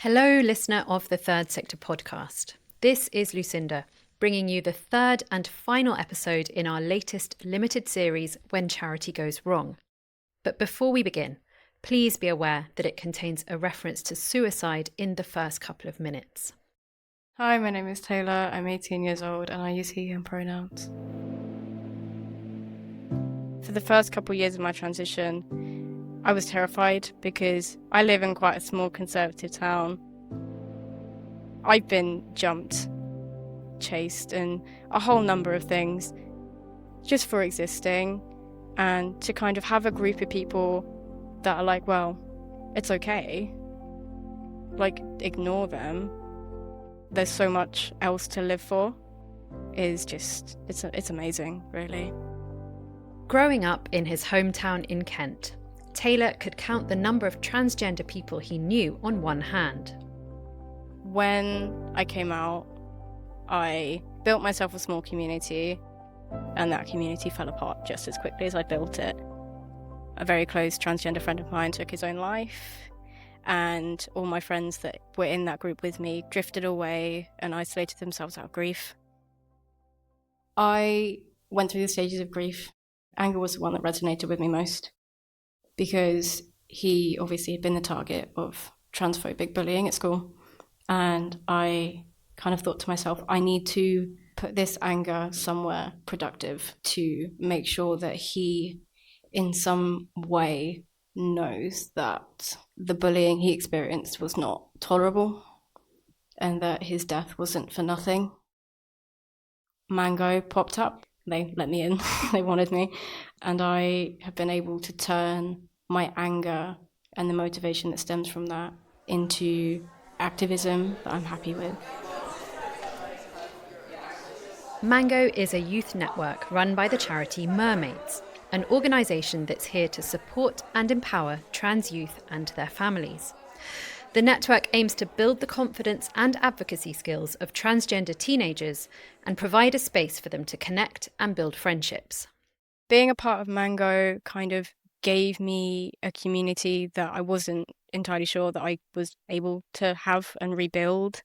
Hello, listener of the Third Sector podcast. This is Lucinda, bringing you the third and final episode in our latest limited series, When Charity Goes Wrong. But before we begin, please be aware that it contains a reference to suicide in the first couple of minutes. Hi, my name is Taylor. I'm 18 years old and I use he, him pronouns. For the first couple of years of my transition, I was terrified because I live in quite a small conservative town. I've been jumped, chased, and a whole number of things just for existing, and to kind of have a group of people that are like, well, it's okay. Like, ignore them. There's so much else to live for is just, it's amazing, really. Growing up in his hometown in Kent, Taylor could count the number of transgender people he knew on one hand. When I came out, I built myself a small community, and that community fell apart just as quickly as I built it. A very close transgender friend of mine took his own life, and all my friends that were in that group with me drifted away and isolated themselves out of grief. I went through the stages of grief. Anger was the one that resonated with me most, because he obviously had been the target of transphobic bullying at school. And I kind of thought to myself, I need to put this anger somewhere productive to make sure that he, in some way, knows that the bullying he experienced was not tolerable and that his death wasn't for nothing. Mango popped up. They let me in. They wanted me. And I have been able to turn my anger and the motivation that stems from that into activism that I'm happy with. Mango is a youth network run by the charity Mermaids, an organisation that's here to support and empower trans youth and their families. The network aims to build the confidence and advocacy skills of transgender teenagers and provide a space for them to connect and build friendships. Being a part of Mango kind of gave me a community that I wasn't entirely sure that I was able to have and rebuild.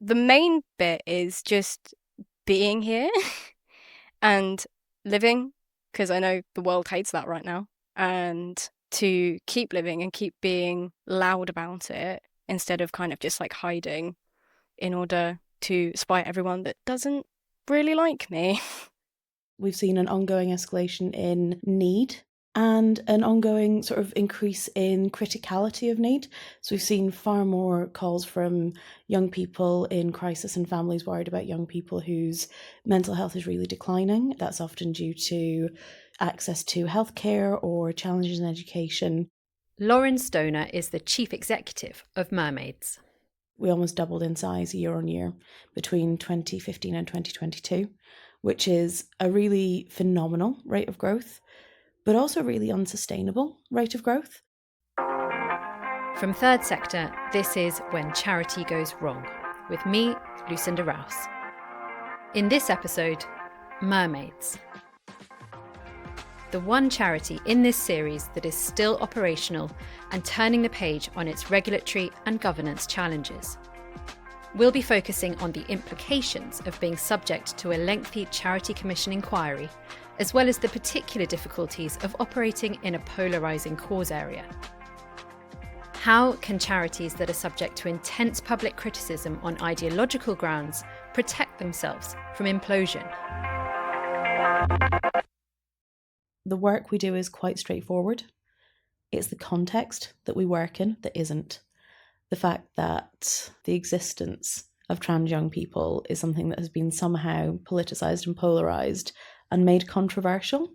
The main bit is just being here and living, because I know the world hates that right now, and to keep living and keep being loud about it instead of kind of just like hiding in order to spite everyone that doesn't really like me. We've seen an ongoing escalation in need and an ongoing sort of increase in criticality of need. So we've seen far more calls from young people in crisis and families worried about young people whose mental health is really declining. That's often due to access to healthcare or challenges in education. Lauren Stoner is the chief executive of Mermaids. We almost doubled in size year on year between 2015 and 2022, which is a really phenomenal rate of growth, but also a really unsustainable rate of growth. From Third Sector, this is When Charity Goes Wrong, with me, Lucinda Rouse. In this episode, Mermaids. The one charity in this series that is still operational and turning the page on its regulatory and governance challenges. We'll be focusing on the implications of being subject to a lengthy Charity Commission inquiry, as well as the particular difficulties of operating in a polarising cause area. How can charities that are subject to intense public criticism on ideological grounds protect themselves from implosion? The work we do is quite straightforward. It's the context that we work in that isn't. The fact that the existence of trans young people is something that has been somehow politicised and polarised and made controversial,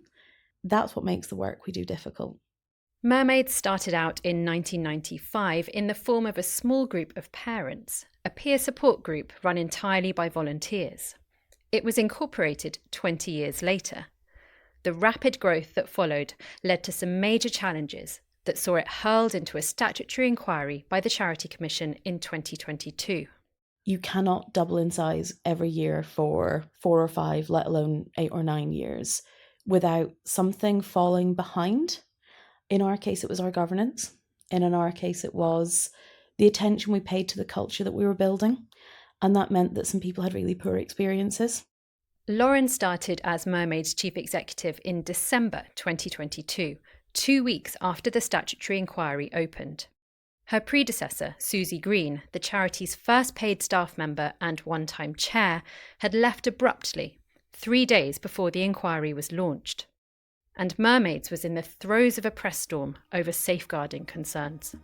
that's what makes the work we do difficult. Mermaids started out in 1995 in the form of a small group of parents, a peer support group run entirely by volunteers. It was incorporated 20 years later. The rapid growth that followed led to some major challenges that saw it hurled into a statutory inquiry by the Charity Commission in 2022. You cannot double in size every year for 4 or 5, let alone 8 or 9 years, without something falling behind. In our case, it was our governance. And in our case, it was the attention we paid to the culture that we were building. And that meant that some people had really poor experiences. Lauren started as Mermaids chief executive in December 2022, 2 weeks after the statutory inquiry opened. Her predecessor, Susie Green, the charity's first paid staff member and one-time chair, had left abruptly, 3 days before the inquiry was launched. And Mermaids was in the throes of a press storm over safeguarding concerns.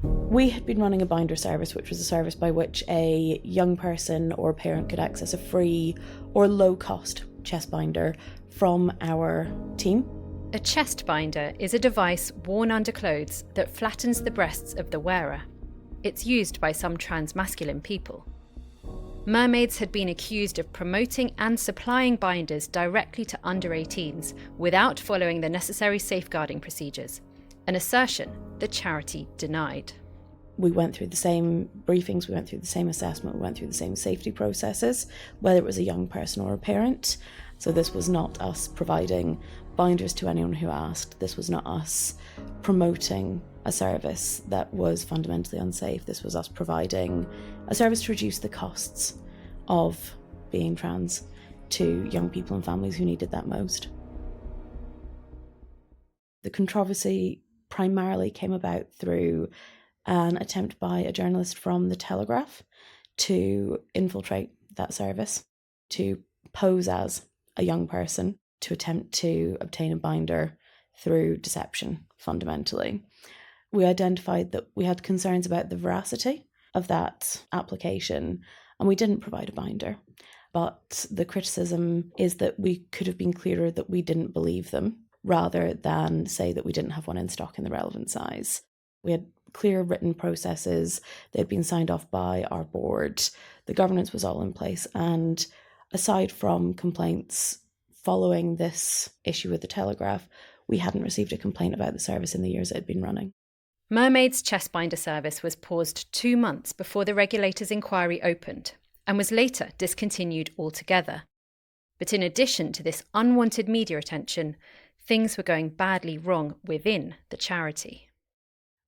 We had been running a binder service, which was a service by which a young person or parent could access a free or low-cost chest binder from our team. A chest binder is a device worn under clothes that flattens the breasts of the wearer. It's used by some transmasculine people. Mermaids had been accused of promoting and supplying binders directly to under 18s without following the necessary safeguarding procedures, an assertion the charity denied. We went through the same briefings, we went through the same assessment, we went through the same safety processes, whether it was a young person or a parent. So this was not us providing binders to anyone who asked. This was not us promoting a service that was fundamentally unsafe. This was us providing a service to reduce the costs of being trans to young people and families who needed that most. The controversy primarily came about through an attempt by a journalist from The Telegraph to infiltrate that service, to pose as a young person, to attempt to obtain a binder through deception, fundamentally. We identified that we had concerns about the veracity of that application, and we didn't provide a binder. But the criticism is that we could have been clearer that we didn't believe them, rather than say that we didn't have one in stock in the relevant size. We had clear written processes. They'd been signed off by our board. The governance was all in place. And aside from complaints following this issue with The Telegraph, we hadn't received a complaint about the service in the years it had been running. Mermaids' chest binder service was paused 2 months before the regulator's inquiry opened and was later discontinued altogether. But in addition to this unwanted media attention, things were going badly wrong within the charity.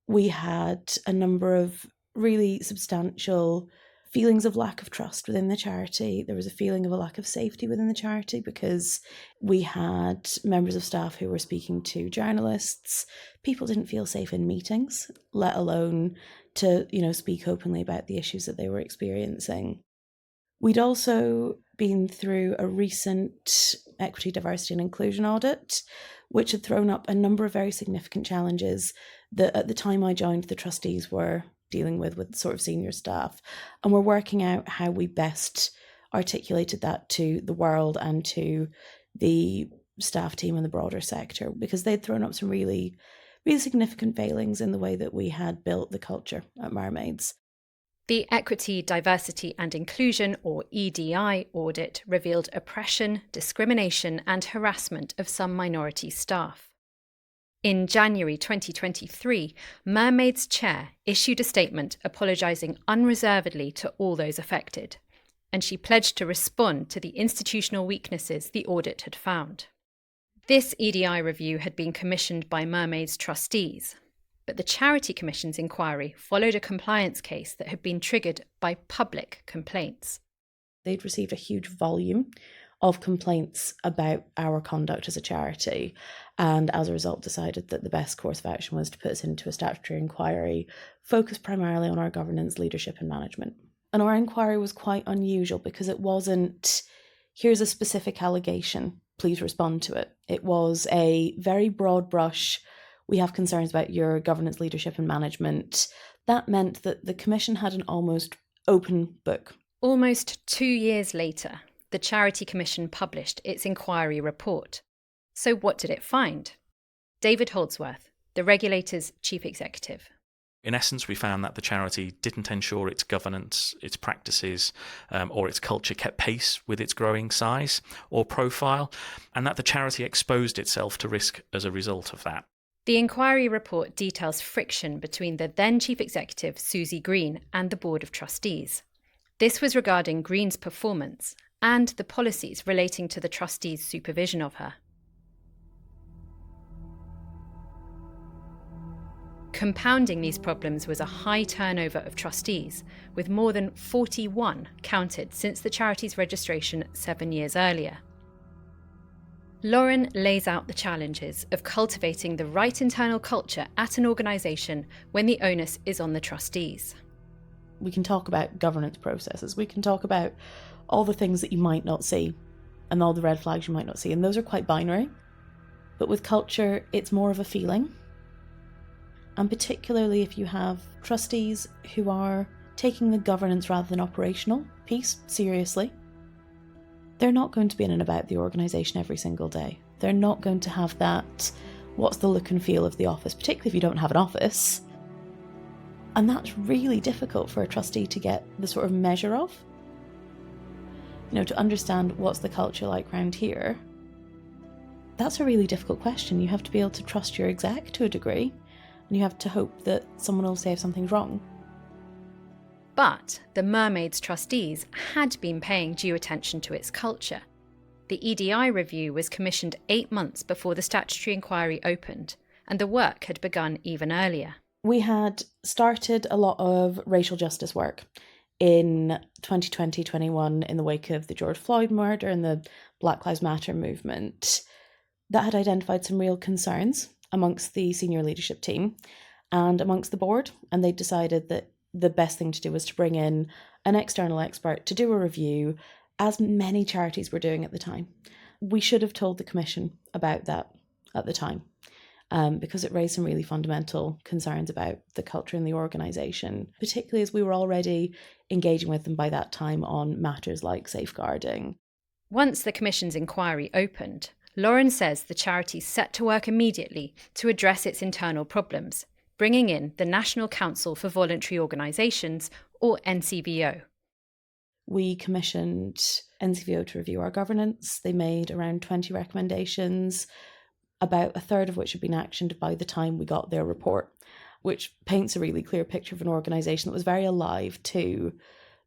We had a number of really substantial feelings of lack of trust within the charity. There was a feeling of a lack of safety within the charity because we had members of staff who were speaking to journalists. People didn't feel safe in meetings, let alone to, speak openly about the issues that they were experiencing. We'd also been through a recent equity, diversity and inclusion audit, which had thrown up a number of very significant challenges that at the time I joined, the trustees were dealing with sort of senior staff. And we're working out how we best articulated that to the world and to the staff team and the broader sector, because they'd thrown up some really, really significant failings in the way that we had built the culture at Mermaids. The Equity, Diversity and Inclusion, or EDI, audit revealed oppression, discrimination and harassment of some minority staff. In January 2023, Mermaids' chair issued a statement apologising unreservedly to all those affected, and she pledged to respond to the institutional weaknesses the audit had found. This EDI review had been commissioned by Mermaids' trustees, but the Charity Commission's inquiry followed a compliance case that had been triggered by public complaints. They'd received a huge volume of complaints about our conduct as a charity, and as a result decided that the best course of action was to put us into a statutory inquiry focused primarily on our governance, leadership and management. And our inquiry was quite unusual because it wasn't, here's a specific allegation, please respond to it. It was a very broad brush, we have concerns about your governance, leadership and management. That meant that the Commission had an almost open book. Almost 2 years later, the Charity Commission published its inquiry report. So what did it find? David Holdsworth, the regulator's chief executive. In essence, we found that the charity didn't ensure its governance, its practices, or its culture kept pace with its growing size or profile, and that the charity exposed itself to risk as a result of that. The inquiry report details friction between the then chief executive, Susie Green, and the board of trustees. This was regarding Green's performance and the policies relating to the trustees' supervision of her. Compounding these problems was a high turnover of trustees, with more than 41 counted since the charity's registration 7 years earlier. Lauren lays out the challenges of cultivating the right internal culture at an organisation when the onus is on the trustees. We can talk about governance processes. We can talk about all the things that you might not see and all the red flags you might not see, and those are quite binary. But with culture, it's more of a feeling. And particularly if you have trustees who are taking the governance rather than operational piece seriously, they're not going to be in and about the organisation every single day. They're not going to have that, what's the look and feel of the office, particularly if you don't have an office. And that's really difficult for a trustee to get the sort of measure of. You know, to understand what's the culture like around here, that's a really difficult question. You have to be able to trust your exec to a degree, and you have to hope that someone will say if something's wrong. But the Mermaids trustees had been paying due attention to its culture. The EDI review was commissioned 8 months before the statutory inquiry opened, and the work had begun even earlier. We had started a lot of racial justice work in 2020-21 in the wake of the George Floyd murder and the Black Lives Matter movement that had identified some real concerns amongst the senior leadership team and amongst the board, and they decided that the best thing to do was to bring in an external expert to do a review, as many charities were doing at the time. We should have told the Commission about that at the time, because it raised some really fundamental concerns about the culture in the organisation, particularly as we were already engaging with them by that time on matters like safeguarding. Once the Commission's inquiry opened, Lauren says the charity set to work immediately to address its internal problems, bringing in the National Council for Voluntary Organisations, or NCVO. We commissioned NCVO to review our governance. They made around 20 recommendations, about a third of which had been actioned by the time we got their report, which paints a really clear picture of an organisation that was very alive to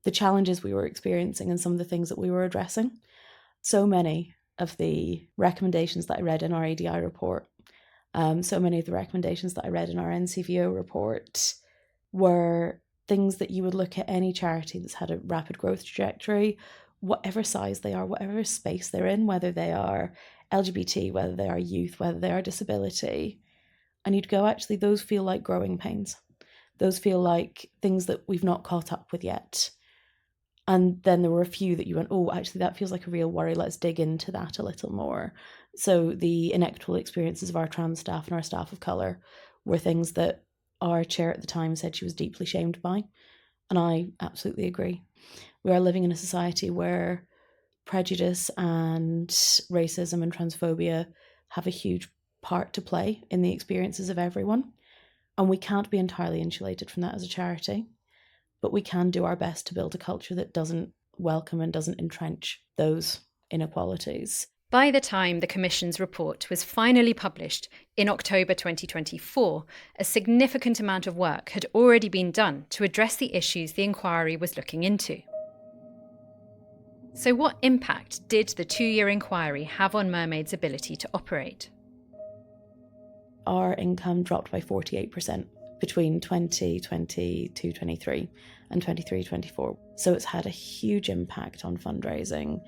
the challenges we were experiencing and some of the things that we were addressing. So many of the recommendations that I read in our ADI report, so many of the recommendations that I read in our NCVO report were things that you would look at any charity that's had a rapid growth trajectory, whatever size they are, whatever space they're in, whether they are LGBT, whether they are youth, whether they are disability. And you'd go, actually, those feel like growing pains. Those feel like things that we've not caught up with yet. And then there were a few that you went, oh, actually, that feels like a real worry. Let's dig into that a little more. So the inequitable experiences of our trans staff and our staff of colour were things that our chair at the time said she was deeply shamed by. And I absolutely agree. We are living in a society where prejudice and racism and transphobia have a huge part to play in the experiences of everyone. And we can't be entirely insulated from that as a charity. But we can do our best to build a culture that doesn't welcome and doesn't entrench those inequalities. By the time the Commission's report was finally published in October 2024, a significant amount of work had already been done to address the issues the inquiry was looking into. So what impact did the 2-year inquiry have on Mermaids' ability to operate? Our income dropped by 48%. Between 2022-23 and 23-24. So it's had a huge impact on fundraising.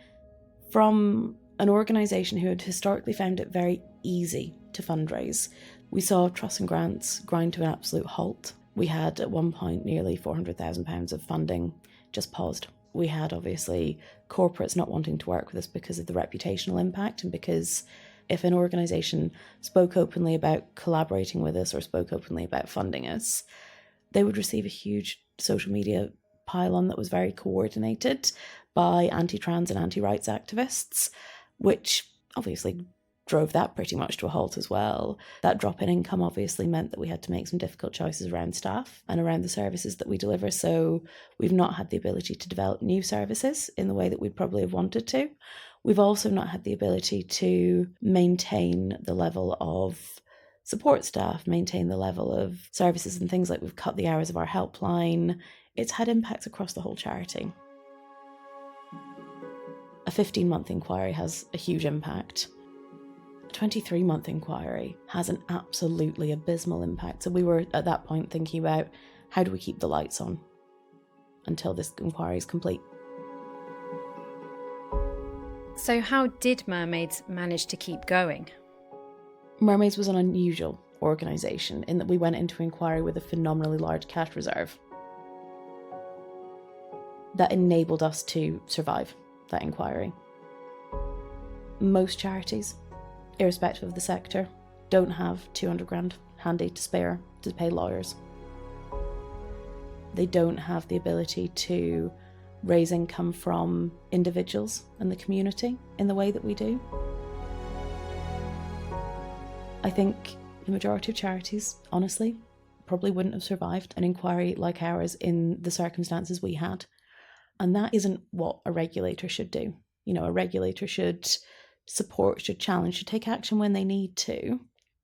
From an organisation who had historically found it very easy to fundraise, we saw trusts and grants grind to an absolute halt. We had at one point nearly £400,000 of funding just paused. We had obviously corporates not wanting to work with us because of the reputational impact, and because if an organisation spoke openly about collaborating with us or spoke openly about funding us, they would receive a huge social media pile-on that was very coordinated by anti-trans and anti-rights activists, which obviously drove that pretty much to a halt as well. That drop in income obviously meant that we had to make some difficult choices around staff and around the services that we deliver. So we've not had the ability to develop new services in the way that we'd probably have wanted to. We've also not had the ability to maintain the level of support staff, maintain the level of services and things like we've cut the hours of our helpline. It's had impacts across the whole charity. A 15-month inquiry has a huge impact. A 23-month inquiry has an absolutely abysmal impact. So we were at that point thinking about, how do we keep the lights on until this inquiry is complete? So how did Mermaids manage to keep going? Mermaids was an unusual organisation in that we went into inquiry with a phenomenally large cash reserve that enabled us to survive that inquiry. Most charities, irrespective of the sector, don't have 200 grand handy to spare to pay lawyers. They don't have the ability to raise income from individuals and the community in the way that we do. I think the majority of charities, honestly, probably wouldn't have survived an inquiry like ours in the circumstances we had. And that isn't what a regulator should do. You know, a regulator should support, should challenge, should take action when they need to.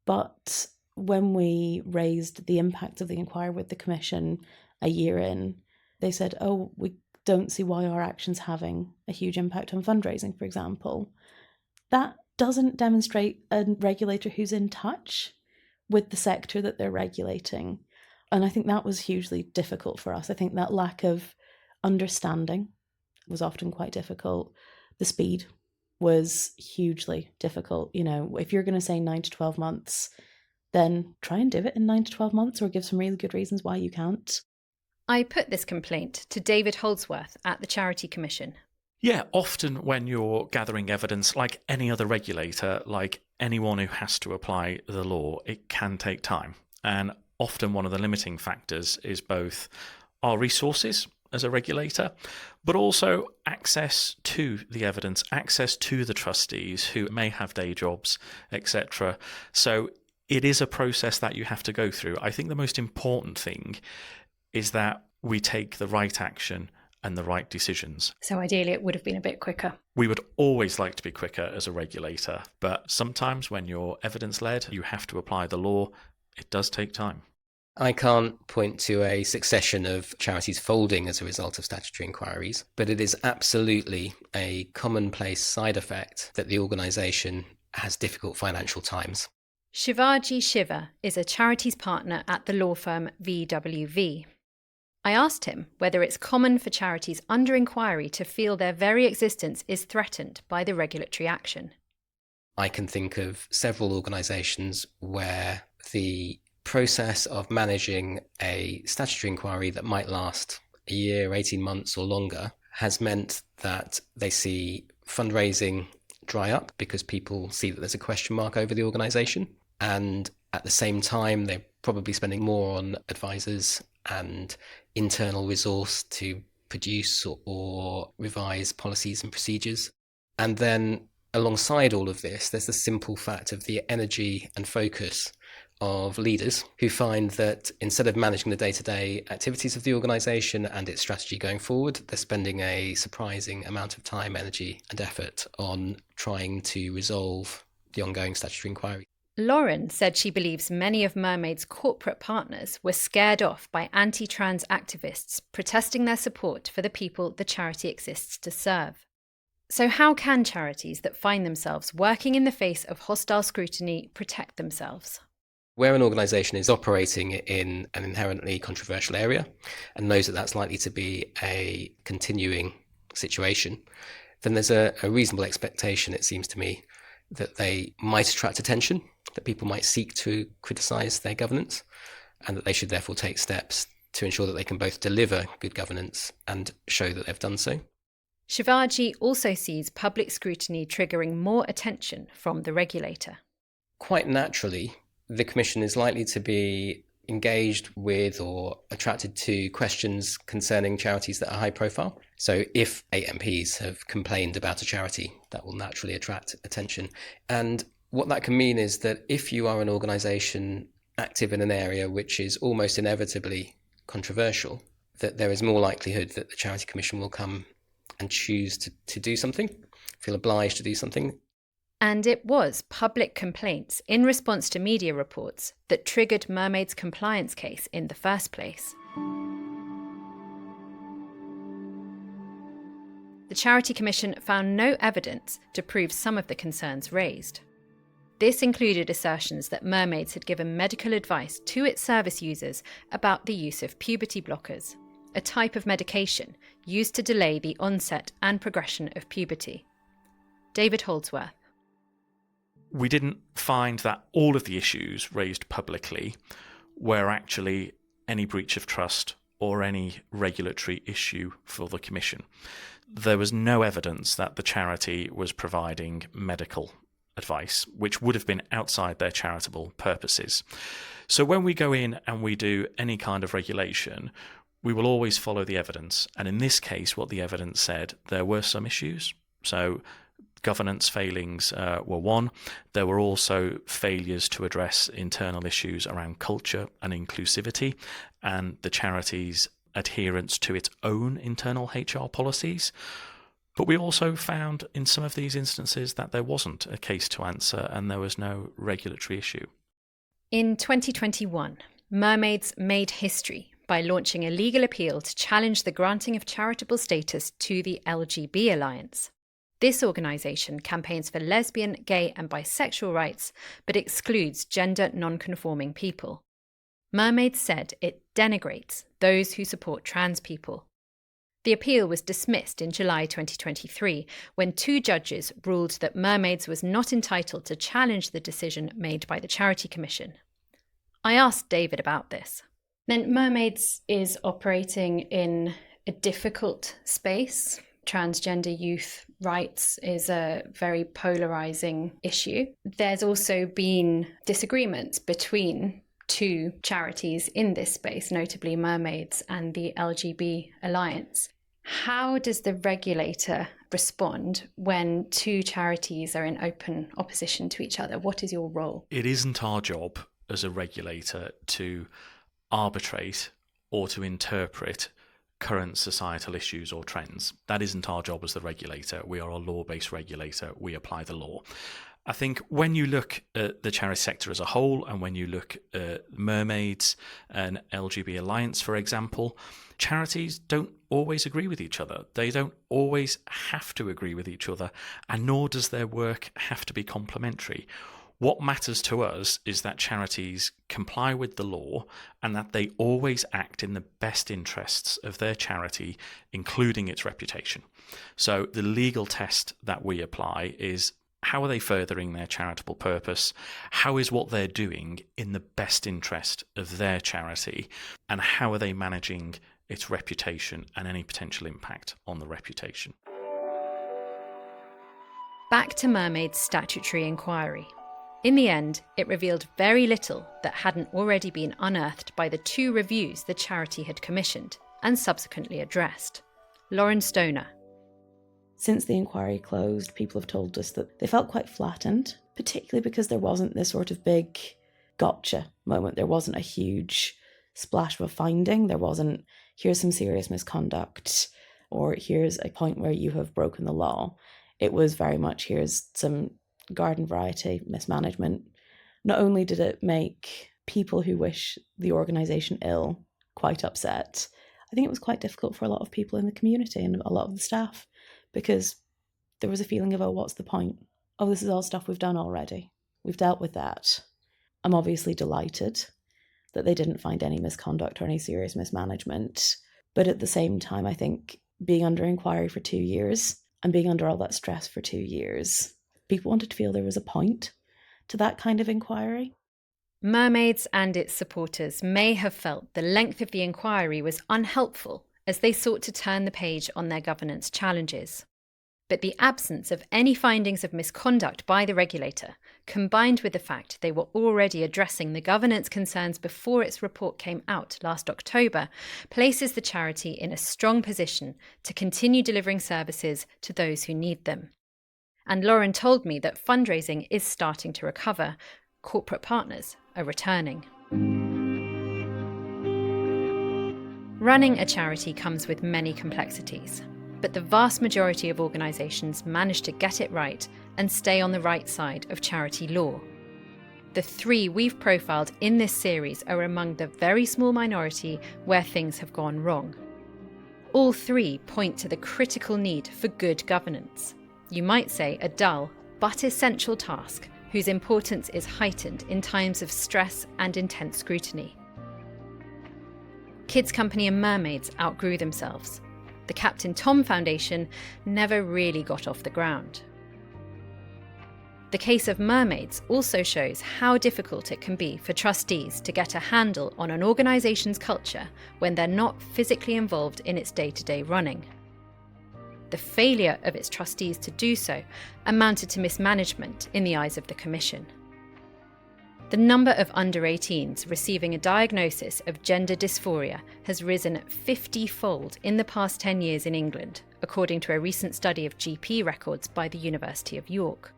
But when we raised the impact of the inquiry with the Commission a year in, they said, oh, we don't see why our action's having a huge impact on fundraising, for example. That doesn't demonstrate a regulator who's in touch with the sector that they're regulating. And I think that was hugely difficult for us. I think that lack of understanding was often quite difficult. The speed was hugely difficult. You know, if you're going to say 9 to 12 months, then try and do it in 9 to 12 months or give some really good reasons why you can't. I put this complaint to David Holdsworth at the Charity Commission. Yeah, often when you're gathering evidence, like any other regulator, like anyone who has to apply the law, it can take time. And often one of the limiting factors is both our resources as a regulator, but also access to the evidence, access to the trustees who may have day jobs, etc. So it is a process that you have to go through. I think the most important thing is that we take the right action and the right decisions. So ideally it would have been a bit quicker. We would always like to be quicker as a regulator, but sometimes when you're evidence-led, you have to apply the law. It does take time. I can't point to a succession of charities folding as a result of statutory inquiries, but it is absolutely a commonplace side effect that the organisation has difficult financial times. Shivaji Shiva is a charities partner at the law firm VWV. I asked him whether it's common for charities under inquiry to feel their very existence is threatened by the regulatory action. I can think of several organisations where the process of managing a statutory inquiry that might last a year, 18 months or longer has meant that they see fundraising dry up because people see that there's a question mark over the organisation. And at the same time, they're probably spending more on advisors and internal resource to produce or revise policies and procedures. And then alongside all of this, there's the simple fact of the energy and focus of leaders who find that instead of managing the day-to-day activities of the organisation and its strategy going forward, they're spending a surprising amount of time, energy and effort on trying to resolve the ongoing statutory inquiry. Lauren said she believes many of Mermaids' corporate partners were scared off by anti-trans activists protesting their support for the people the charity exists to serve. So how can charities that find themselves working in the face of hostile scrutiny protect themselves? Where an organisation is operating in an inherently controversial area and knows that that's likely to be a continuing situation, then there's a reasonable expectation, it seems to me, that they might attract attention, that people might seek to criticise their governance, and that they should therefore take steps to ensure that they can both deliver good governance and show that they've done so. Shivaji also sees public scrutiny triggering more attention from the regulator. Quite naturally, the Commission is likely to be engaged with or attracted to questions concerning charities that are high profile. So if 8 MPs have complained about a charity, that will naturally attract attention. And what that can mean is that if you are an organisation active in an area which is almost inevitably controversial, that there is more likelihood that the Charity Commission will come and choose to do something, feel obliged to do something. And it was public complaints in response to media reports that triggered Mermaids' compliance case in the first place. The Charity Commission found no evidence to prove some of the concerns raised. This included assertions that Mermaids had given medical advice to its service users about the use of puberty blockers, a type of medication used to delay the onset and progression of puberty. David Holdsworth. We didn't find that all of the issues raised publicly were actually any breach of trust or any regulatory issue for the Commission. There was no evidence that the charity was providing medical advice, which would have been outside their charitable purposes. So when we go in and we do any kind of regulation, we will always follow the evidence. And in this case, what the evidence said, there were some issues. So governance failings were one. There were also failures to address internal issues around culture and inclusivity and the charity's adherence to its own internal HR policies. But we also found in some of these instances that there wasn't a case to answer and there was no regulatory issue. In 2021, Mermaids made history by launching a legal appeal to challenge the granting of charitable status to the LGB Alliance. This organisation campaigns for lesbian, gay and bisexual rights, but excludes gender non-conforming people. Mermaids said it denigrates those who support trans people. The appeal was dismissed in July 2023 when 2 judges ruled that Mermaids was not entitled to challenge the decision made by the Charity Commission. I asked David about this. Then Mermaids is operating in a difficult space. Transgender youth rights is a very polarising issue. There's also been disagreements between 2 charities in this space, notably Mermaids and the LGB Alliance. How does the regulator respond when 2 charities are in open opposition to each other? What is your role? It isn't our job as a regulator to arbitrate or to interpret current societal issues or trends. That isn't our job as the regulator. We are a law-based regulator. We apply the law. I think when you look at the charity sector as a whole, and when you look at Mermaids and LGB Alliance, for example, charities don't always agree with each other. They don't always have to agree with each other, and nor does their work have to be complementary. What matters to us is that charities comply with the law and that they always act in the best interests of their charity, including its reputation. So the legal test that we apply is, how are they furthering their charitable purpose? How is what they're doing in the best interest of their charity? And how are they managing its reputation and any potential impact on the reputation? Back to Mermaids' statutory inquiry. In the end, it revealed very little that hadn't already been unearthed by the 2 reviews the charity had commissioned and subsequently addressed. Lauren Stoner. Since the inquiry closed, people have told us that they felt quite flattened, particularly because there wasn't this sort of big gotcha moment. There wasn't a huge splash of a finding. There wasn't, here's some serious misconduct, or here's a point where you have broken the law. It was very much, here's some garden variety mismanagement. Not only did it make people who wish the organisation ill quite upset, I think it was quite difficult for a lot of people in the community and a lot of the staff, because there was a feeling of, oh, what's the point? Oh, this is all stuff we've done already. We've dealt with that. I'm obviously delighted that they didn't find any misconduct or any serious mismanagement. But at the same time, I think being under inquiry for 2 years and being under all that stress for 2 years, people wanted to feel there was a point to that kind of inquiry. Mermaids and its supporters may have felt the length of the inquiry was unhelpful as they sought to turn the page on their governance challenges. But the absence of any findings of misconduct by the regulator, combined with the fact they were already addressing the governance concerns before its report came out last October, places the charity in a strong position to continue delivering services to those who need them. And Lauren told me that fundraising is starting to recover. Corporate partners are returning. Running a charity comes with many complexities, but the vast majority of organisations manage to get it right and stay on the right side of charity law. The 3 we've profiled in this series are among the very small minority where things have gone wrong. All 3 point to the critical need for good governance. You might say a dull but essential task whose importance is heightened in times of stress and intense scrutiny. Kids Company and Mermaids outgrew themselves. The Captain Tom Foundation never really got off the ground. The case of Mermaids also shows how difficult it can be for trustees to get a handle on an organisation's culture when they're not physically involved in its day-to-day running. The failure of its trustees to do so amounted to mismanagement in the eyes of the Commission. The number of under-18s receiving a diagnosis of gender dysphoria has risen 50-fold in the past 10 years in England, according to a recent study of GP records by the University of York.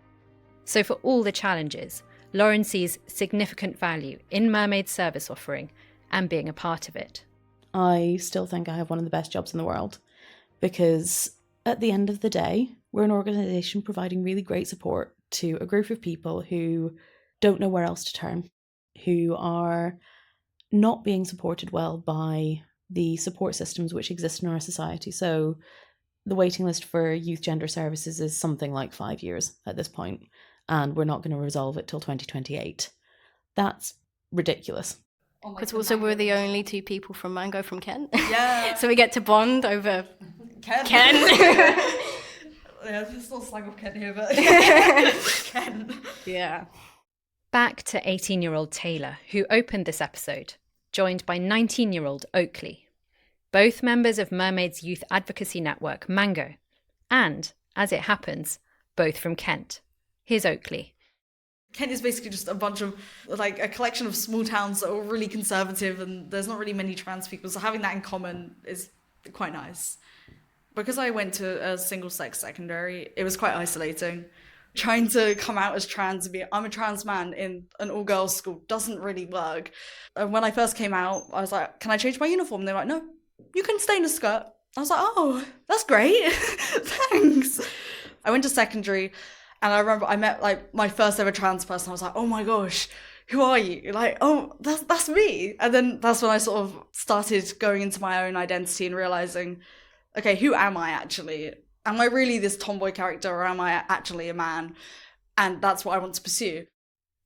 So for all the challenges, Lauren sees significant value in Mermaid's service offering and being a part of it. I still think I have one of the best jobs in the world, because at the end of the day, we're an organisation providing really great support to a group of people who don't know where else to turn, who are not being supported well by the support systems which exist in our society. So the waiting list for youth gender services is something like 5 years at this point, and we're not going to resolve it till 2028. That's ridiculous. Because also we're the only two people from Mango from Kent. Yeah. So we get to bond over Ken. Yeah, there's still slang of Ken here, but Ken. Yeah. Back to 18-year-old Taylor, who opened this episode, joined by 19-year-old Oakley, both members of Mermaids' youth advocacy network, Mango, and, as it happens, both from Kent. Here's Oakley. Kent is basically just a bunch of, like, a collection of small towns that are really conservative, and there's not really many trans people, so having that in common is quite nice. Because I went to a single-sex secondary, it was quite isolating. Trying to come out as trans and be, I'm a trans man in an all-girls school doesn't really work. And when I first came out, I was like, can I change my uniform? And they're like, no, you can stay in a skirt. I was like, oh, that's great. Thanks. I went to secondary, and I remember I met, like, my first ever trans person. I was like, oh my gosh, who are you? Like, oh, that's me. And then that's when I sort of started going into my own identity and realising, okay, who am I actually? Am I really this tomboy character, or am I actually a man? And that's what I want to pursue.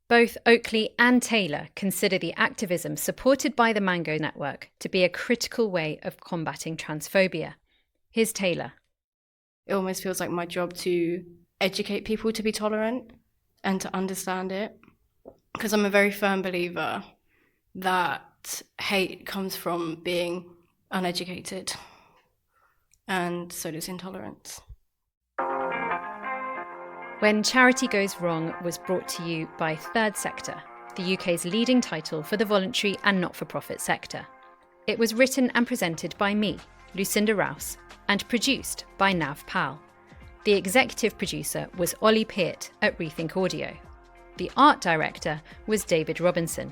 Both Oakley and Taylor consider the activism supported by the Mango Network to be a critical way of combating transphobia. Here's Taylor. It almost feels like my job to educate people to be tolerant and to understand it. Because I'm a very firm believer that hate comes from being uneducated. And so does intolerance. When Charity Goes Wrong was brought to you by Third Sector, the UK's leading title for the voluntary and not-for-profit sector. It was written and presented by me, Lucinda Rouse, and produced by Nav Pal. The executive producer was Ollie Peart at Rethink Audio. The art director was David Robinson.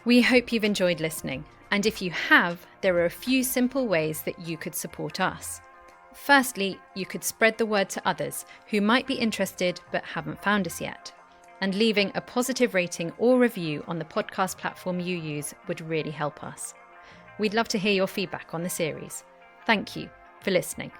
We hope you've enjoyed listening. And if you have, there are a few simple ways that you could support us. Firstly, you could spread the word to others who might be interested but haven't found us yet. And leaving a positive rating or review on the podcast platform you use would really help us. We'd love to hear your feedback on the series. Thank you for listening.